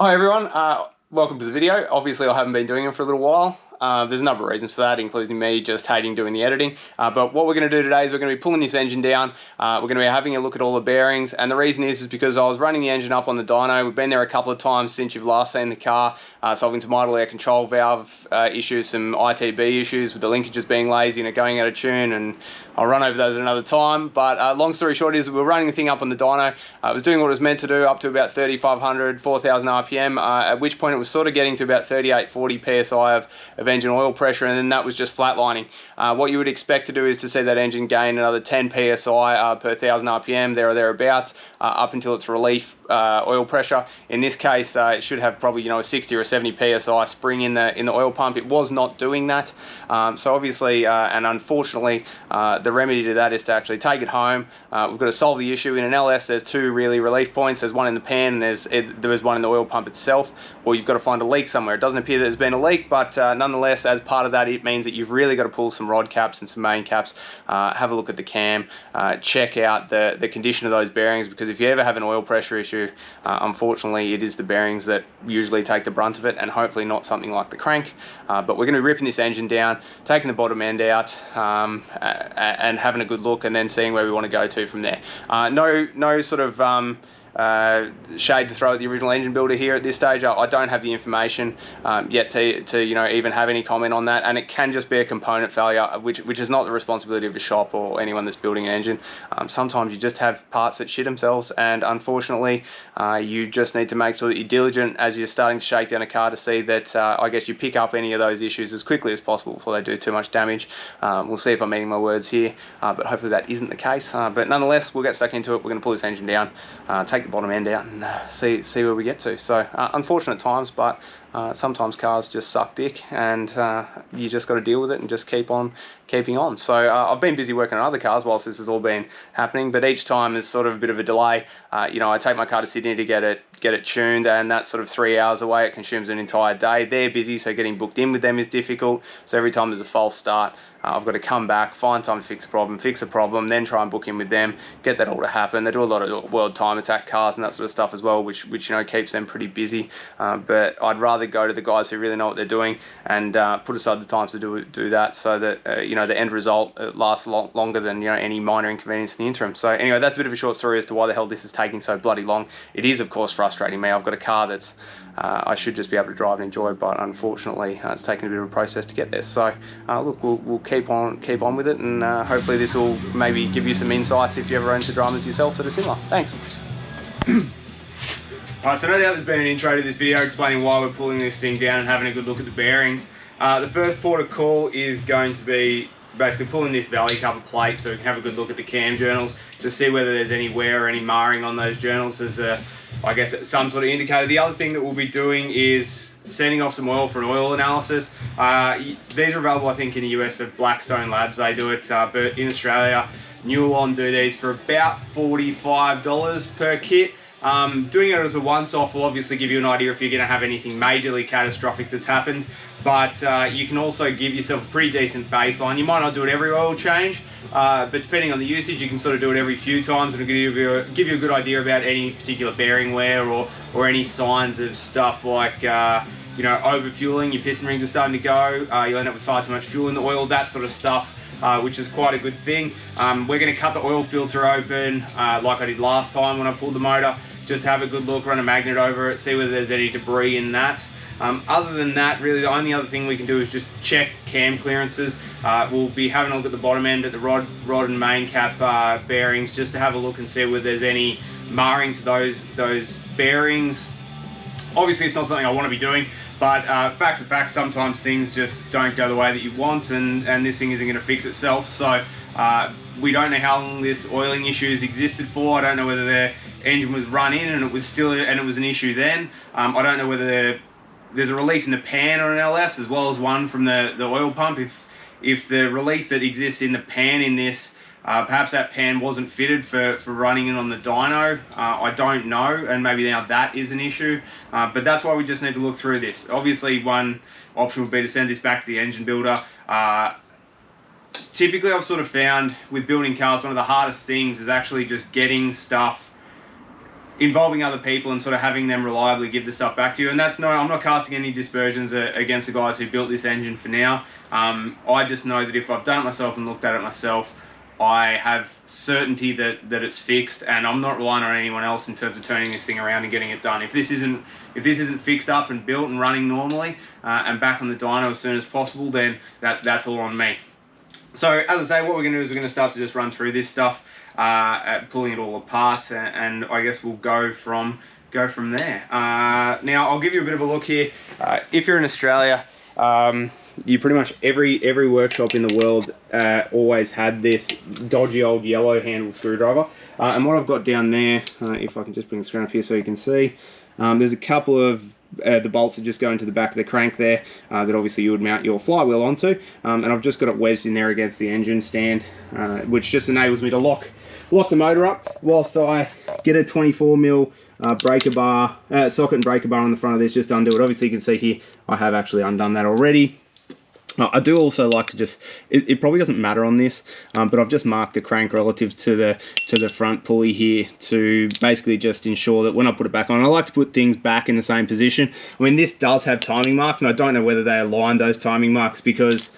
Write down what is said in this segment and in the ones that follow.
Hi everyone, welcome to the video. Obviously I haven't been doing it for a little while. There's a number of reasons for that, including me just hating doing the editing. But what we're going to do today is we're going to be pulling this engine down. We're going to be having a look at all the bearings, and the reason is because I was running the engine up on the dyno. We've been there a couple of times since you've last seen the car, solving some idle air control valve issues, some ITB issues with the linkages being lazy and going out of tune, and I'll run over those at another time. But long story short is we were running the thing up on the dyno. It was doing what it was meant to do, up to about 3,500, 4,000 RPM, at which point it was sort of getting to about 38, 40 PSI of engine oil pressure, and then that was just flatlining. What you would expect to do is to see that engine gain another 10 PSI per 1,000 RPM, there or thereabouts, up until its relief oil pressure. In this case, it should have probably a 60 or 70 PSI spring in the oil pump. It was not doing that. So obviously, and unfortunately, the remedy to that is to actually take it home. We've got to solve the issue. In an LS, there's two really relief points. There's one in the pan, and there is one in the oil pump itself, or you've got to find a leak somewhere. It doesn't appear that there's been a leak, but nonetheless, as part of that, it means that you've really got to pull some rod caps and some main caps, have a look at the cam, check out the condition of those bearings, because if you ever have an oil pressure issue, unfortunately it is the bearings that usually take the brunt of it, and hopefully not something like the crank. But we're going to be ripping this engine down, taking the bottom end out, and having a good look, and then seeing where we want to go to from there. No sort of shade to throw at the original engine builder here at this stage. I don't have the information yet to even have any comment on that, and it can just be a component failure, which is not the responsibility of a shop or anyone that's building an engine. Sometimes you just have parts that shit themselves, and unfortunately you just need to make sure that you're diligent as you're starting to shake down a car to see that I guess you pick up any of those issues as quickly as possible before they do too much damage. We'll see if I'm eating my words here, but hopefully that isn't the case. But nonetheless, we'll get stuck into it. We're going to pull this engine down, take the bottom end out, and see where we get to. So unfortunate times, but sometimes cars just suck dick, and you just got to deal with it and just keep on keeping on. So I've been busy working on other cars whilst this has all been happening, but each time is sort of a bit of a delay. I take my car to Sydney to get it tuned, and that's sort of 3 hours away. It consumes an entire day. They're busy, so getting booked in with them is difficult. So every time there's a false start, I've got to come back, find time to fix a problem, then try and book in with them, get that all to happen. They do a lot of world time attack cars and that sort of stuff as well, which keeps them pretty busy. But I'd rather go to the guys who really know what they're doing and put aside the time to do that, so that the end result lasts longer than any minor inconvenience in the interim. So anyway, that's a bit of a short story as to why the hell this is taking so bloody long. It is of course frustrating me. I've got a car that's I should just be able to drive and enjoy, but unfortunately it's taken a bit of a process to get there. So look, we'll keep on with it, and hopefully this will maybe give you some insights if you ever run into dramas yourself that are similar. Thanks. Alright, so no doubt there's been an intro to this video explaining why we're pulling this thing down and having a good look at the bearings. The first port of call is going to be basically pulling this valley cover plate so we can have a good look at the cam journals to see whether there's any wear or any marring on those journals as I guess some sort of indicator. The other thing that we'll be doing is sending off some oil for an oil analysis. These are available I think in the US for Blackstone Labs, they do it, but in Australia Newlon do these for about $45 per kit. Doing it as a once-off will obviously give you an idea if you're going to have anything majorly catastrophic that's happened, but you can also give yourself a pretty decent baseline. You might not do it every oil change, but depending on the usage you can sort of do it every few times, and it'll give you a good idea about any particular bearing wear or any signs of stuff like over-fueling, your piston rings are starting to go, you'll end up with far too much fuel in the oil, that sort of stuff. Which is quite a good thing. We're going to cut the oil filter open like I did last time when I pulled the motor. Just have a good look, run a magnet over it, see whether there's any debris in that. Other than that, really the only other thing we can do is just check cam clearances. We'll be having a look at the bottom end at the rod and main cap bearings, just to have a look and see whether there's any marring to those bearings. Obviously it's not something I want to be doing, but facts are facts. Sometimes things just don't go the way that you want, and this thing isn't going to fix itself. So we don't know how long this oiling issue has existed for. I don't know whether the engine was run in and it was an issue then. I don't know whether there's a relief in the pan on an LS as well as one from the oil pump. If the relief that exists in the pan in this, perhaps that pan wasn't fitted for running it on the dyno. I don't know, and maybe now that is an issue. But that's why we just need to look through this. Obviously, one option would be to send this back to the engine builder. Typically, I've sort of found with building cars, one of the hardest things is actually just getting stuff involving other people and sort of having them reliably give the stuff back to you. And that's I'm not casting any dispersions against the guys who built this engine for now. I just know that if I've done it myself and looked at it myself, I have certainty that it's fixed, and I'm not relying on anyone else in terms of turning this thing around and getting it done. If this isn't fixed up and built and running normally and back on the dyno as soon as possible, then that's all on me. So as I say, what we're going to do is we're going to start to just run through this stuff, pulling it all apart, and I guess we'll go from there. Now I'll give you a bit of a look here. If you're in Australia, you pretty much every workshop in the world always had this dodgy old yellow handle screwdriver. And what I've got down there, if I can just bring the screen up here so you can see, there's a couple of the bolts that just go into the back of the crank there that obviously you would mount your flywheel onto, and I've just got it wedged in there against the engine stand, which just enables me to lock the motor up whilst I get a 24mm breaker bar, socket and breaker bar on the front of this just to undo it. Obviously you can see here I have actually undone that already. I do also like to just, it probably doesn't matter on this, but I've just marked the crank relative to the front pulley here to basically just ensure that when I put it back on, I like to put things back in the same position. I mean, this does have timing marks, and I don't know whether they align those timing marks because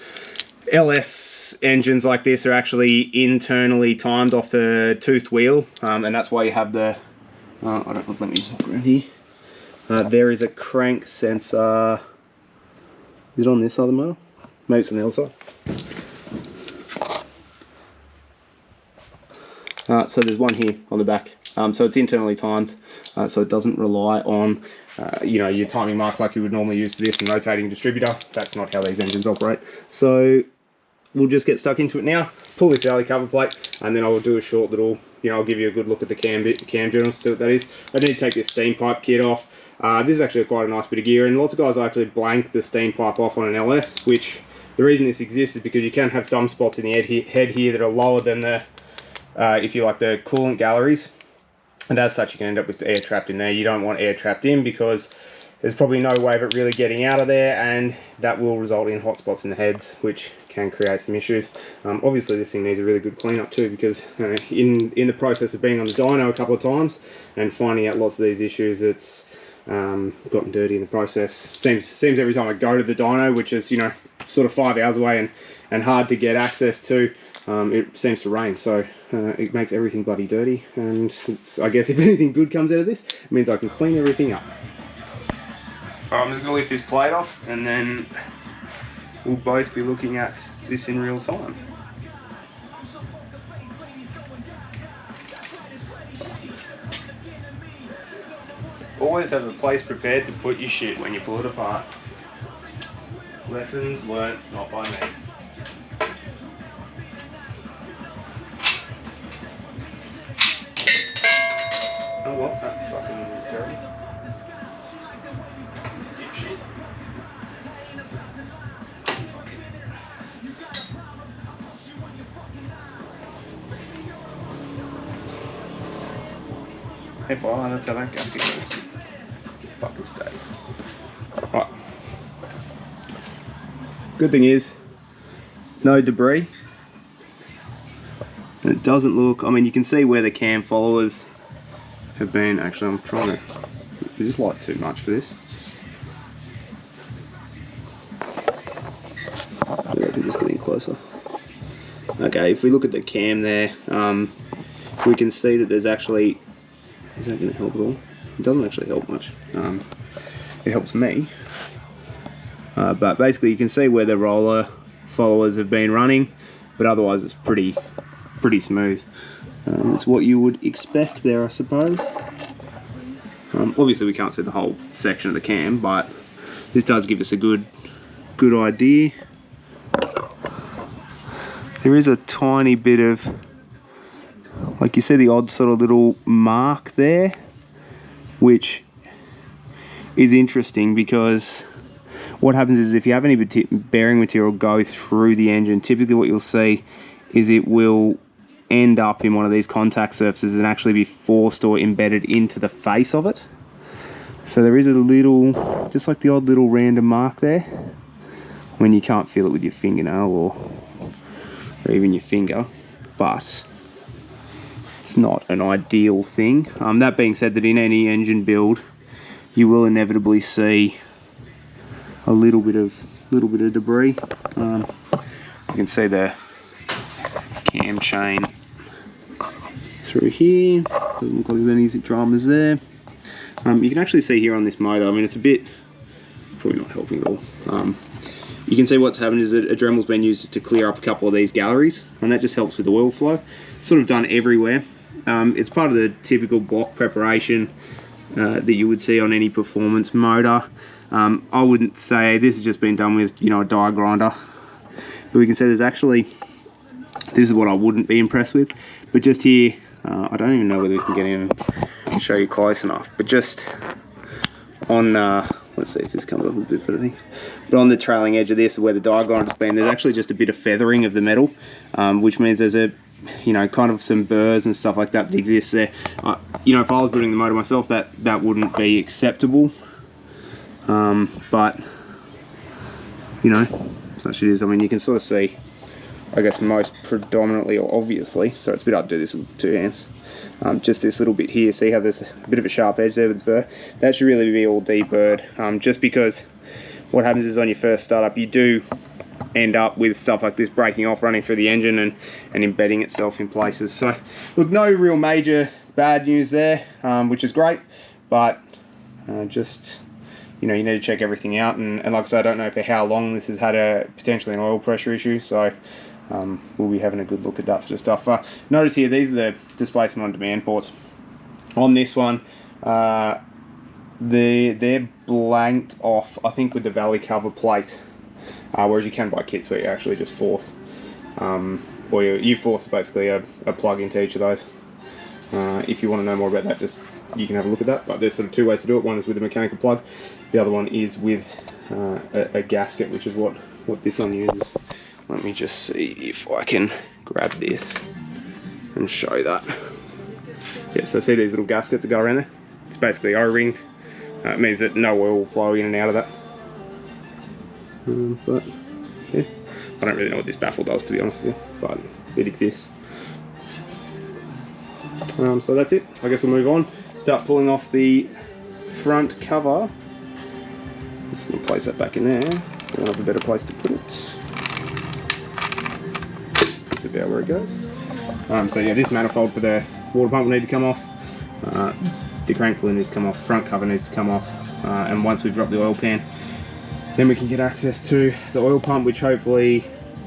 LS engines like this are actually internally timed off the toothed wheel, and that's why you have the, let me walk around here. There is a crank sensor. Is it on this side of the motor? Maybe it's on the other side. So there's one here on the back. So it's internally timed, so it doesn't rely on your timing marks like you would normally use for this and rotating distributor. That's not how these engines operate. So we'll just get stuck into it now. Pull this alley cover plate, and then I will do a short little, I'll give you a good look at the cam journals to see what that is. I need to take this steam pipe kit off. This is actually quite a nice bit of gear, and lots of guys actually blank the steam pipe off on an LS, which the reason this exists is because you can have some spots in the head here that are lower than the, if you like, the coolant galleries, and as such you can end up with air trapped in there. You don't want air trapped in because there's probably no way of it really getting out of there, and that will result in hot spots in the heads, which can create some issues. Obviously this thing needs a really good cleanup too, because in the process of being on the dyno a couple of times and finding out lots of these issues, it's gotten dirty in the process. Seems every time I go to the dyno, which is sort of 5 hours away and hard to get access to, it seems to rain, so it makes everything bloody dirty. And I guess if anything good comes out of this, it means I can clean everything up. Alright, I'm just going to lift this plate off, and then we'll both be looking at this in real time. Always have a place prepared to put your shit when you pull it apart. Lessons learnt not by me. Oh well, that fucking is dirty. Dipshit. FYI, that's how that gasket goes. Fucking stay. Right. Good thing is, no debris. And it doesn't look, I mean, you can see where the cam followers have been. Actually, I'm trying to, is this light too much for this? Maybe I can just get in closer. Okay, if we look at the cam there, we can see that there's actually, is that going to help at all? It doesn't actually help much. It helps me. But basically you can see where the roller followers have been running, but otherwise it's pretty smooth. It's what you would expect there, I suppose. Obviously we can't see the whole section of the cam, but this does give us a good idea. There is a tiny bit of, like, you see the odd sort of little mark there, which is interesting because what happens is if you have any bearing material go through the engine, typically what you'll see is it will end up in one of these contact surfaces and actually be forced or embedded into the face of it. So there is a little, just like the odd little random mark there, when you can't feel it with your fingernail or even your finger, but it's not an ideal thing. That being said, that in any engine build, you will inevitably see a little bit of debris. You can see the cam chain through here. Doesn't look like there's any dramas there. You can actually see here on this motor, I mean, it's probably not helping at all. You can see what's happened is that a Dremel's been used to clear up a couple of these galleries, and that just helps with the oil flow. It's sort of done everywhere. It's part of the typical block preparation that you would see on any performance motor. I wouldn't say this has just been done with, you know, a die grinder, but we can see there's actually, this is what I wouldn't be impressed with, but just here, I don't even know whether we can get in and show you close enough, but just on, let's see if this comes up a bit better, I think. But on the trailing edge of this, where the die grinder's been, there's actually just a bit of feathering of the metal, which means there's a, you know, kind of some burrs and stuff like that exists there. You know, if I was building the motor myself, that wouldn't be acceptable. But, you know, such it is. I mean, you can sort of see, I guess, most predominantly or obviously, so it's a bit hard to do this with two hands. Just this little bit here, see how there's a bit of a sharp edge there with the burr? That should really be all deburred, just because what happens is on your first startup, you do end up with stuff like this breaking off, running through the engine and embedding itself in places. So, look, no real major bad news there, which is great, but just, you know, you need to check everything out, and like I said, I don't know for how long this has had potentially an oil pressure issue, so we'll be having a good look at that sort of stuff. Notice here, these are the displacement on demand ports. On this one, they're blanked off, I think, with the valley cover plate, whereas you can buy kits where you actually just force, or you force basically a plug into each of those. If you want to know more about that, just you can have a look at that, but there's sort of two ways to do it. One is with a mechanical plug, the other one is with a gasket, which is what this one uses. Let me just see if I can grab this and show that. Yeah, so see these little gaskets that go around there? It's basically O-ringed. It means that no oil will flow in and out of that. But yeah, I don't really know what this baffle does, to be honest with you, but it exists. So that's it. I guess we'll move on. Start pulling off the front cover. Just going to place that back in there. We'll have a better place to put it. That's about where it goes. So yeah, this manifold for the water pump will need to come off. The crank pulley needs to come off. The front cover needs to come off. And once we've dropped the oil pan, then we can get access to the oil pump, which hopefully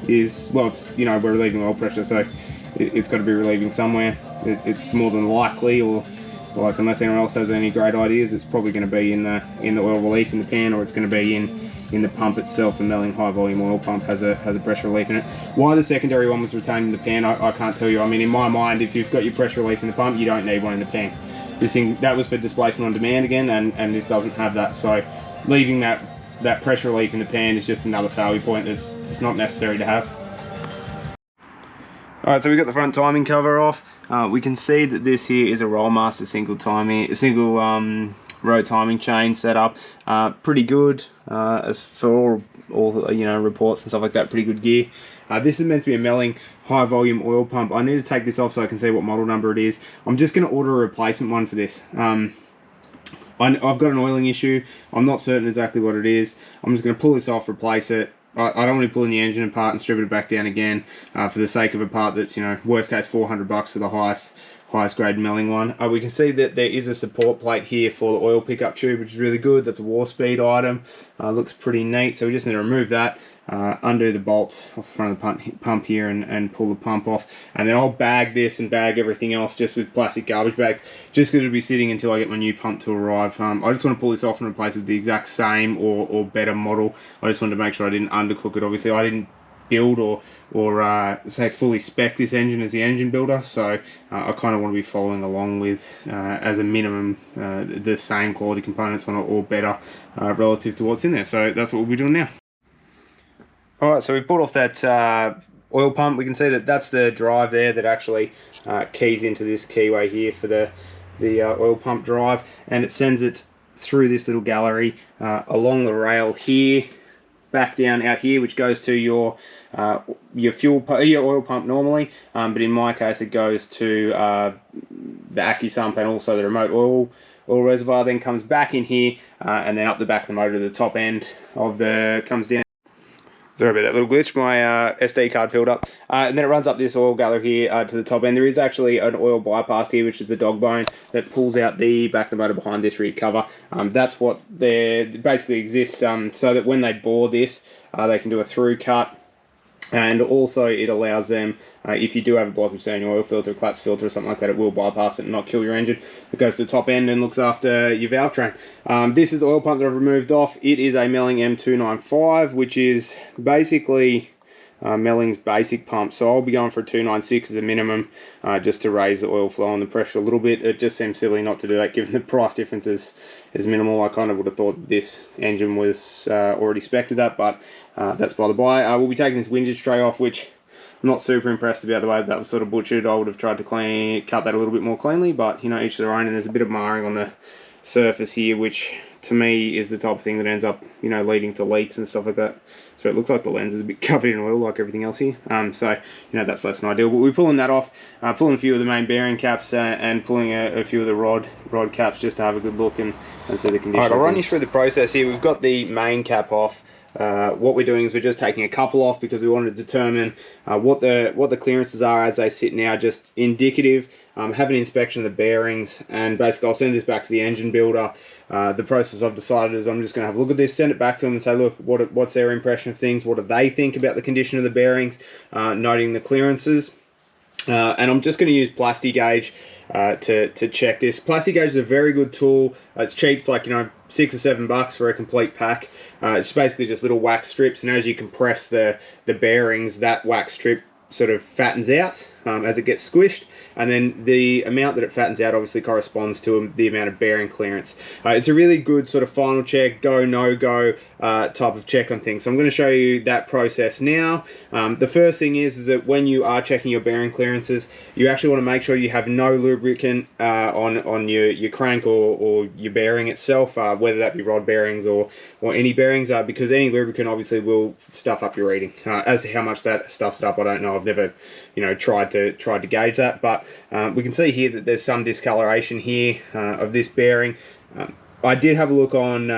is, well, it's, you know, we're relieving oil pressure, so it's got to be relieving somewhere. It's more than likely, or like, unless anyone else has any great ideas, it's probably going to be in the oil relief in the pan, or it's going to be in the pump itself. A Melling high volume oil pump has a pressure relief in it. Why the secondary one was retained in the pan, I can't tell you. I mean, in my mind, if you've got your pressure relief in the pump, you don't need one in the pan. This thing, that was for displacement on demand again, and this doesn't have that, so leaving that pressure relief in the pan is just another failure point that's not necessary to have. Alright, so we've got the front timing cover off. We can see that this here is a Rollmaster single row timing chain setup. Pretty good, as for all you know, reports and stuff like that. Pretty good gear. This is meant to be a Melling high volume oil pump. I need to take this off so I can see what model number it is. I'm just going to order a replacement one for this. I've got an oiling issue. I'm not certain exactly what it is. I'm just going to pull this off, replace it. I don't want to pull in the engine apart and strip it back down again for the sake of a part that's, you know, worst case $400 for the highest grade Melling one. We can see that there is a support plate here for the oil pickup tube, which is really good. That's a Warspeed item. Looks pretty neat. So we just need to remove that, undo the bolts off the front of the pump here, and pull the pump off. And then I'll bag this and bag everything else just with plastic garbage bags, just because it'll be sitting until I get my new pump to arrive. I just want to pull this off and replace it with the exact same or better model. I just wanted to make sure I didn't undercook it. Obviously, I didn't build or say fully spec this engine as the engine builder, so I kind of want to be following along with as a minimum the same quality components on it or better relative to what's in there. So that's what we'll be doing now. Alright, so we've pulled off that oil pump. We can see that that's the drive there that actually keys into this keyway here for the oil pump drive, and it sends it through this little gallery along the rail here back down out here, which goes to your your oil pump normally, but in my case it goes to the accu sump and also the remote oil reservoir. Then comes back in here and then up the back of the motor to the top end of the comes down. Sorry about that little glitch, my SD card filled up. And then it runs up this oil guller here to the top end. There is actually an oil bypass here, which is a dog bone that pulls out the back of the motor behind this rear cover. That's what basically exists so that when they bore this, they can do a through cut. And also it allows them, if you do have a blockage, say in your oil filter, collapse filter or something like that, it will bypass it and not kill your engine. It goes to the top end and looks after your valve train. This is the oil pump that I've removed off. It is a Melling M295, which is basically Melling's basic pump. So I'll be going for a 296 as a minimum, just to raise the oil flow and the pressure a little bit. It just seems silly not to do that given the price difference is minimal. I kind of would have thought this engine was already spec'd with that, but that's by the by. We'll be taking this windage tray off, which I'm not super impressed about the way that was sort of butchered. I would have tried to cut that a little bit more cleanly, but you know, each to their own. And there's a bit of marring on the surface here, which to me is the type of thing that ends up, you know, leading to leaks and stuff like that. So it looks like the lens is a bit covered in oil like everything else here. So, you know, that's less than ideal. But we're pulling that off, pulling a few of the main bearing caps and pulling a few of the rod caps just to have a good look and see the condition. Alright, I'll run you through the process here. We've got the main cap off. What we're doing is we're just taking a couple off because we want to determine what the clearances are as they sit now, just indicative. Have an inspection of the bearings, and basically I'll send this back to the engine builder. The process I've decided is I'm just going to have a look at this, send it back to them and say, look, what's their impression of things, what do they think about the condition of the bearings, noting the clearances. And I'm just going to use Plastigage to check this. Plastigage is a very good tool. It's cheap, it's like, you know, $6 or $7 for a complete pack. It's basically just little wax strips, and as you compress the bearings, that wax strip sort of fattens out as it gets squished, and then the amount that it fattens out obviously corresponds to the amount of bearing clearance. It's a really good sort of final check, go, no go type of check on things. So I'm going to show you that process now. The first thing is that when you are checking your bearing clearances, you actually want to make sure you have no lubricant on your crank or your bearing itself, whether that be rod bearings or any bearings, because any lubricant obviously will stuff up your reading. As to how much that stuffs it up, I don't know. I've never, you know, tried to gauge that, but we can see here that there's some discoloration here of this bearing. I did have a look on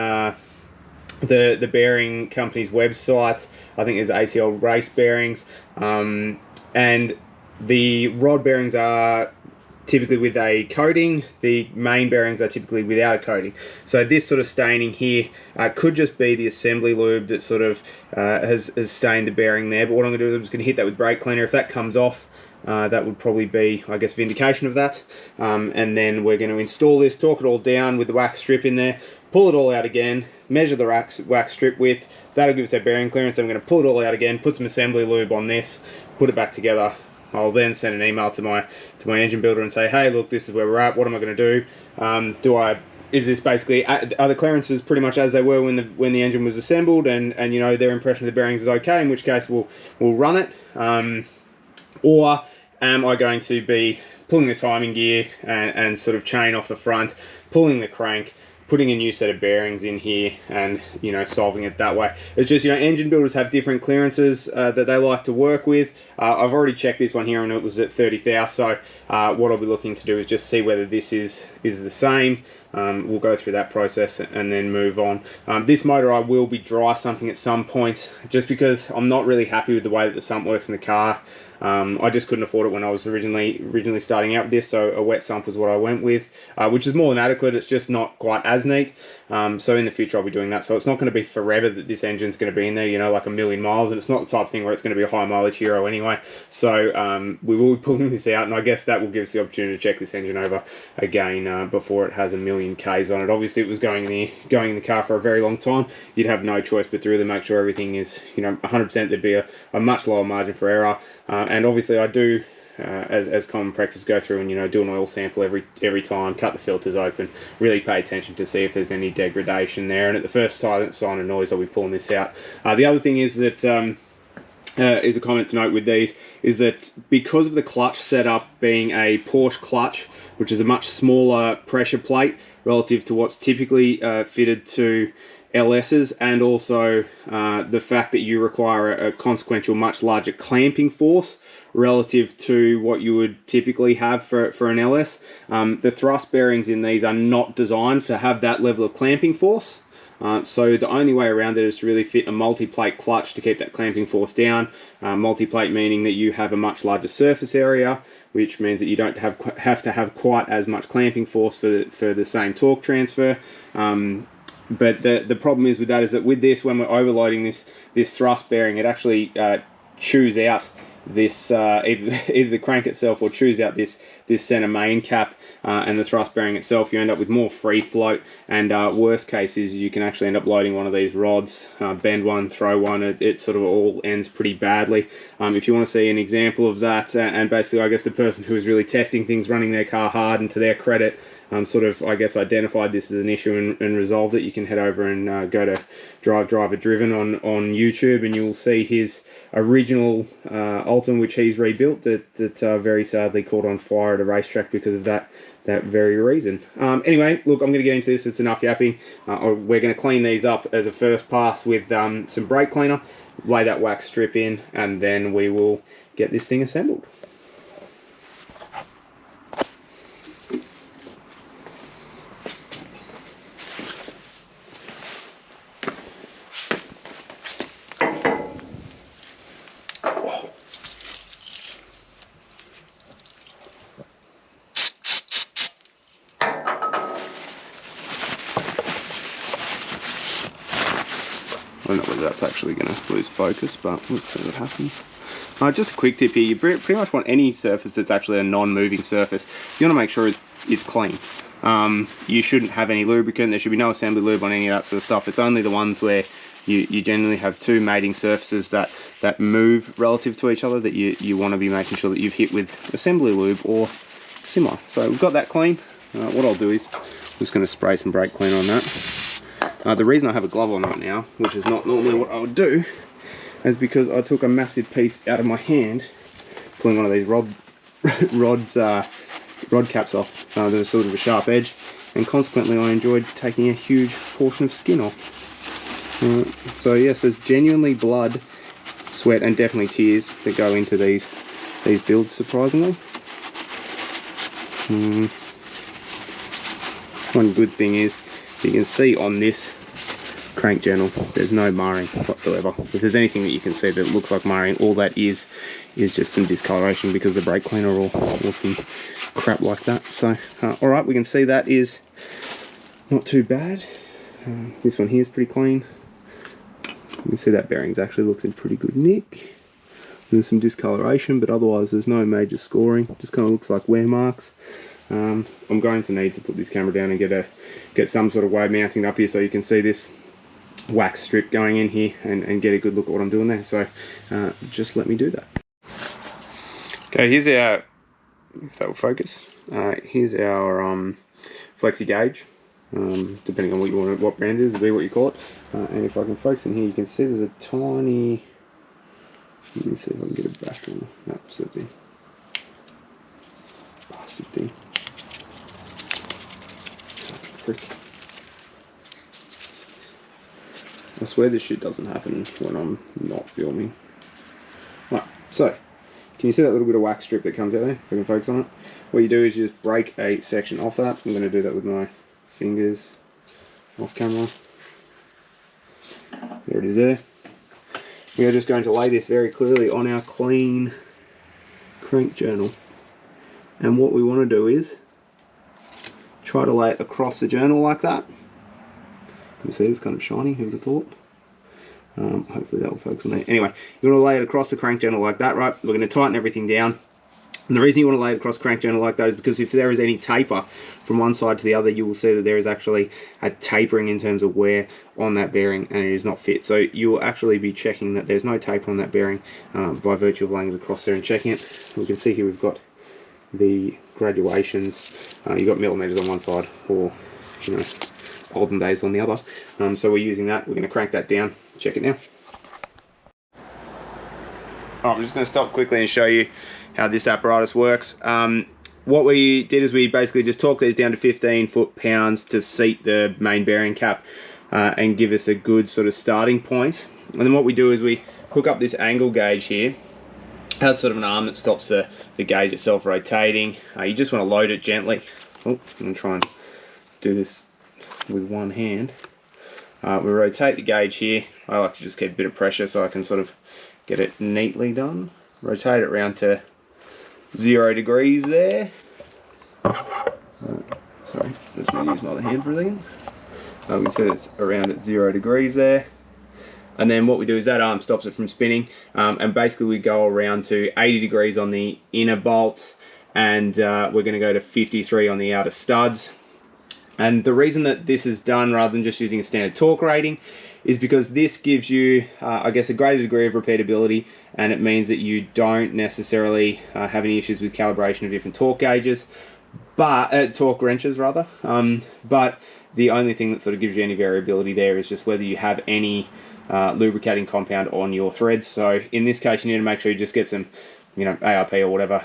the bearing company's website. I think there's ACL race bearings, and the rod bearings are typically with a coating. The main bearings are typically without a coating. So this sort of staining here could just be the assembly lube that sort of has stained the bearing there. But what I'm going to do is I'm just going to hit that with brake cleaner. If that comes off, that would probably be, I guess, vindication of that. And then we're going to install this, torque it all down with the wax strip in there, pull it all out again, measure the wax strip width. That'll give us our bearing clearance. I'm going to pull it all out again, put some assembly lube on this, put it back together. I'll then send an email to my engine builder and say, hey, look, this is where we're at. What am I going to do? Is this basically, are the clearances pretty much as they were when the engine was assembled, and you know, their impression of the bearings is okay, in which case we'll run it, or am I going to be pulling the timing gear and sort of chain off the front, pulling the crank, putting a new set of bearings in here, and you know, solving it that way. It's just, you know, engine builders have different clearances that they like to work with. I've already checked this one here and it was at 30 thou, so what I'll be looking to do is just see whether this is the same. We'll go through that process and then move on. This motor I will be dry sumping at some point, just because I'm not really happy with the way that the sump works in the car. I just couldn't afford it when I was originally starting out with this, so a wet sump was what I went with, which is more than adequate. It's just not quite as neat. So in the future I'll be doing that. So it's not going to be forever that this engine's going to be in there, you know, like a million miles, and it's not the type of thing where it's going to be a high mileage hero anyway. So we will be pulling this out, and I guess that will give us the opportunity to check this engine over again before it has a million Ks on it. Obviously it was going in the car for a very long time. You'd have no choice but to really make sure everything is, you know, 100%. There'd be a much lower margin for error, and obviously I do, as common practice, go through and, you know, do an oil sample every time, cut the filters open, really pay attention to see if there's any degradation there, and at the first sign of noise I'll be pulling this out. The other thing is that is a comment to note with these, is that because of the clutch setup being a Porsche clutch, which is a much smaller pressure plate relative to what's typically fitted to LS's, and also the fact that you require a consequential much larger clamping force relative to what you would typically have for an LS. The thrust bearings in these are not designed to have that level of clamping force. So the only way around it is to really fit a multi-plate clutch to keep that clamping force down. Multi-plate meaning that you have a much larger surface area, which means that you don't have to have quite as much clamping force for the same torque transfer. But the problem is with that is that with this, when we're overloading this thrust bearing, it actually chews out this either the crank itself or chews out this center main cap and the thrust bearing itself. You end up with more free float, and worst case is you can actually end up loading one of these rods, bend one, throw one. It sort of all ends pretty badly. If you want to see an example of that, and basically I guess the person who is really testing things, running their car hard, and to their credit sort of, I guess, identified this as an issue and resolved it, you can head over and go to Driver Driven on YouTube, and you'll see his original Ultima, which he's rebuilt, that very sadly caught on fire at a racetrack because of that very reason. Anyway, look, I'm going to get into this. It's enough yapping. We're going to clean these up as a first pass with some brake cleaner, lay that wax strip in, and then we will get this thing assembled. I don't know whether that's actually going to lose focus, but let's see what happens. Just a quick tip here, you pretty much want any surface that's actually a non-moving surface, you want to make sure it's clean. You shouldn't have any lubricant, there should be no assembly lube on any of that sort of stuff. It's only the ones where you generally have two mating surfaces that move relative to each other that you want to be making sure that you've hit with assembly lube or similar. So we've got that clean. What I'll do is I'm just going to spray some brake cleaner on that. The reason I have a glove on right now, which is not normally what I would do, is because I took a massive piece out of my hand, pulling one of these rod caps off. There's sort of a sharp edge, and consequently I enjoyed taking a huge portion of skin off. So yes, there's genuinely blood, sweat, and definitely tears that go into these builds, surprisingly. One good thing is, you can see on this crank journal, there's no marring whatsoever. If there's anything that you can see that looks like marring, all that is just some discoloration because the brake cleaner or some crap like that. So, alright, we can see that is not too bad. This one here is pretty clean. You can see that bearings actually looks in pretty good nick. There's some discoloration, but otherwise there's no major scoring. Just kind of looks like wear marks. I'm going to need to put this camera down and get some sort of way of mounting it up here so you can see this wax strip going in here and get a good look at what I'm doing there. So just let me do that. Okay, here's our, if that will focus, here's our Plastigage. Depending on what you want, what brand it is, it'll be what you call it. And if I can focus in here, you can see there's a tiny, let me see if I can get it back on. No, absolutely. Bastard thing. I swear this shit doesn't happen when I'm not filming. Right, so can you see that little bit of wax strip that comes out there? If I can focus on it. What you do is you just break a section off that. I'm going to do that with my fingers off camera. There it is there. We are just going to lay this very clearly on our clean crank journal. And what we want to do is try to lay it across the journal like that. You see it's kind of shiny, who would have thought? Hopefully that will focus on that. Anyway, you want to lay it across the crank journal like that, right? We're going to tighten everything down. And the reason you want to lay it across the crank journal like that is because if there is any taper from one side to the other, you will see that there is actually a tapering in terms of wear on that bearing, and it is not fit. So you will actually be checking that there's no taper on that bearing by virtue of laying it across there and checking it. We can see here we've got the graduations. You've got millimeters on one side, or olden days on the other. So we're using that. We're going to crank that down. Check it now. Alright, I'm just going to stop quickly and show you how this apparatus works. What we did is we basically just torqued these down to 15 foot-pounds to seat the main bearing cap and give us a good sort of starting point. And then what we do is we hook up this angle gauge here. It has sort of an arm that stops the gauge itself rotating. You just want to load it gently. Oh, I'm going to try and do this with one hand. We rotate the gauge here. I like to just keep a bit of pressure so I can sort of get it neatly done. Rotate it around to 0 degrees there. Sorry, just going to use my other hand for a second. We can see that it's around at 0 degrees there. And then what we do is that arm stops it from spinning, and basically we go around to 80 degrees on the inner bolts, and we're going to go to 53 on the outer studs. And the reason that this is done rather than just using a standard torque rating is because this gives you, I guess, a greater degree of repeatability, and it means that you don't necessarily have any issues with calibration of different torque gauges, but torque wrenches rather. But the only thing that sort of gives you any variability there is just whether you have any lubricating compound on your threads. So in this case, you need to make sure you just get some, you know, ARP or whatever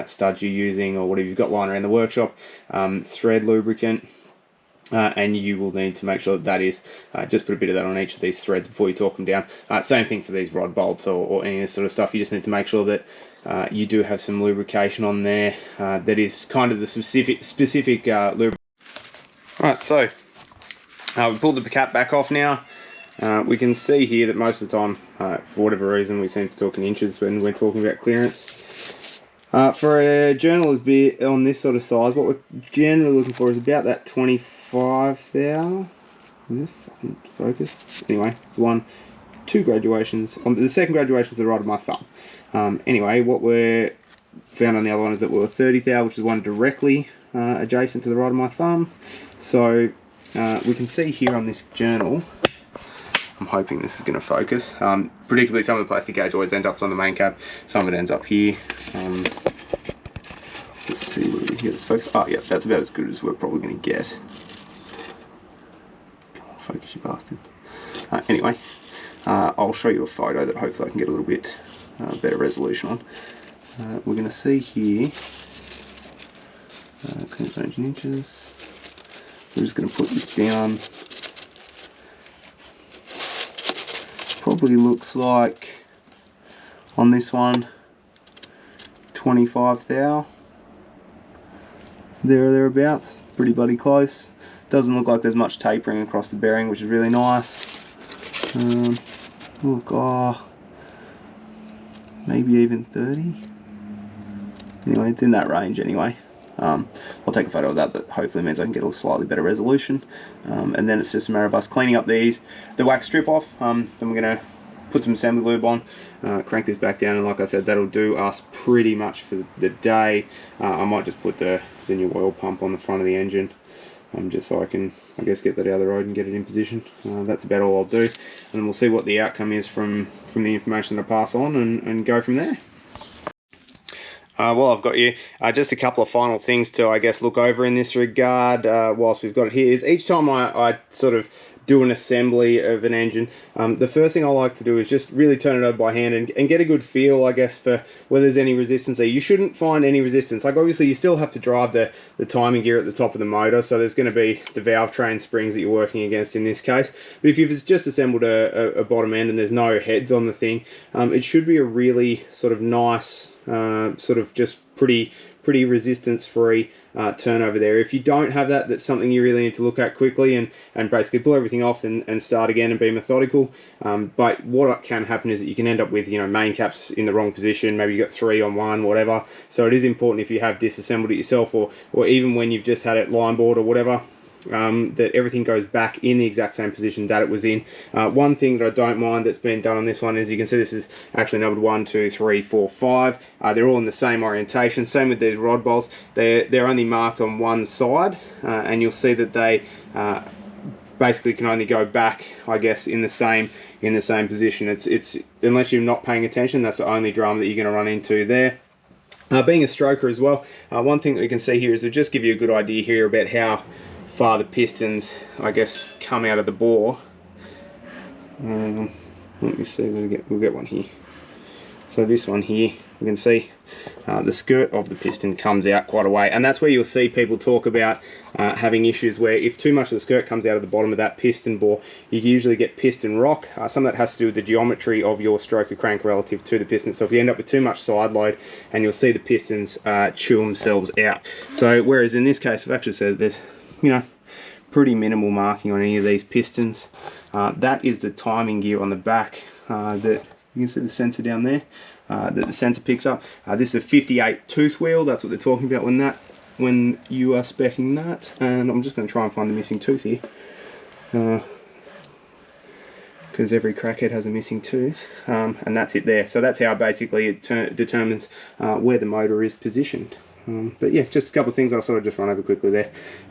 studs you're using or whatever you've got lying around the workshop, thread lubricant. And you will need to make sure that that is, just put a bit of that on each of these threads before you torque them down. Same thing for these rod bolts or any of this sort of stuff. You just need to make sure that you do have some lubrication on there that is kind of the specific lubricant. Alright, so we pulled the cap back off now. We can see here that most of the time, for whatever reason, we seem to talk in inches when we're talking about clearance. For a journal bit on this sort of size, what we're generally looking for is about that 25 thou. Is this fucking focused? Anyway, it's the two graduations. On the second graduation is the right of my thumb. Anyway, what we're found on the other one is that we're 30 thou, which is one directly adjacent to the right of my thumb. So we can see here on this journal, I'm hoping this is going to focus. Predictably, some of the Plastigage always end up on the main cap, some of it ends up here. Let's see where we get this focus. Oh yeah, that's about as good as we're probably going to get. Come on, focus, you bastard. Anyway, I'll show you a photo that hopefully I can get a little bit better resolution on. We're going to see here, clearance range in inches. We're just going to put this down. Probably looks like on this one 25 thou, there or thereabouts, pretty bloody close. Doesn't look like there's much tapering across the bearing, which is really nice. Look, maybe even 30. Anyway, it's in that range anyway. I'll take a photo of that. That hopefully means I can get a slightly better resolution, and then it's just a matter of us cleaning up the wax strip off. Then we're going to put some assembly lube on, crank this back down, and like I said, that'll do us pretty much for the day. I might just put the new oil pump on the front of the engine, just so I can, I guess, get that out of the road and get it in position. That's about all I'll do, and then we'll see what the outcome is from the information that I pass on, and go from there. Well, I've got you just a couple of final things to, I guess, look over in this regard whilst we've got it here. Is each time I sort of do an assembly of an engine, the first thing I like to do is just really turn it over by hand and get a good feel, I guess, for whether there's any resistance there. You shouldn't find any resistance. Like, obviously you still have to drive the timing gear at the top of the motor, so there's going to be the valve train springs that you're working against in this case. But if you've just assembled a bottom end and there's no heads on the thing, it should be a really sort of nice, sort of just pretty resistance free turnover there. If you don't have that, that's something you really need to look at quickly and basically pull everything off and start again and be methodical. But what can happen is that you can end up with, you know, main caps in the wrong position. Maybe you got 3 on 1, whatever. So it is important, if you have disassembled it yourself, or even when you've just had it line board or whatever, that everything goes back in the exact same position that it was in. One thing that I don't mind that's been done on this one is, you can see this is actually numbered 1, 2, 3, 4, 5. They're all in the same orientation. Same with these rod bolts. They're only marked on one side, and you'll see that they basically can only go back, I guess, in the same position. It's unless you're not paying attention, that's the only drama that you're going to run into there. Being a stroker as well, one thing that we can see here is to just give you a good idea here about how far the pistons, I guess, come out of the bore. Let me see, we'll get one here. So this one here, you can see the skirt of the piston comes out quite a way, and that's where you'll see people talk about having issues where if too much of the skirt comes out of the bottom of that piston bore, you usually get piston rock. Some of that has to do with the geometry of your stroker crank relative to the piston. So if you end up with too much side load, and you'll see the pistons chew themselves out. So whereas in this case, I've actually said there's, you know, pretty minimal marking on any of these pistons. That is the timing gear on the back that you can see the sensor down there that the sensor picks up. This is a 58 tooth wheel. That's what they're talking about when you are speccing that. And I'm just going to try and find the missing tooth here, because every crackhead has a missing tooth, and that's it there. So that's how basically it determines where the motor is positioned. But yeah, just a couple of things I'll sort of just run over quickly there.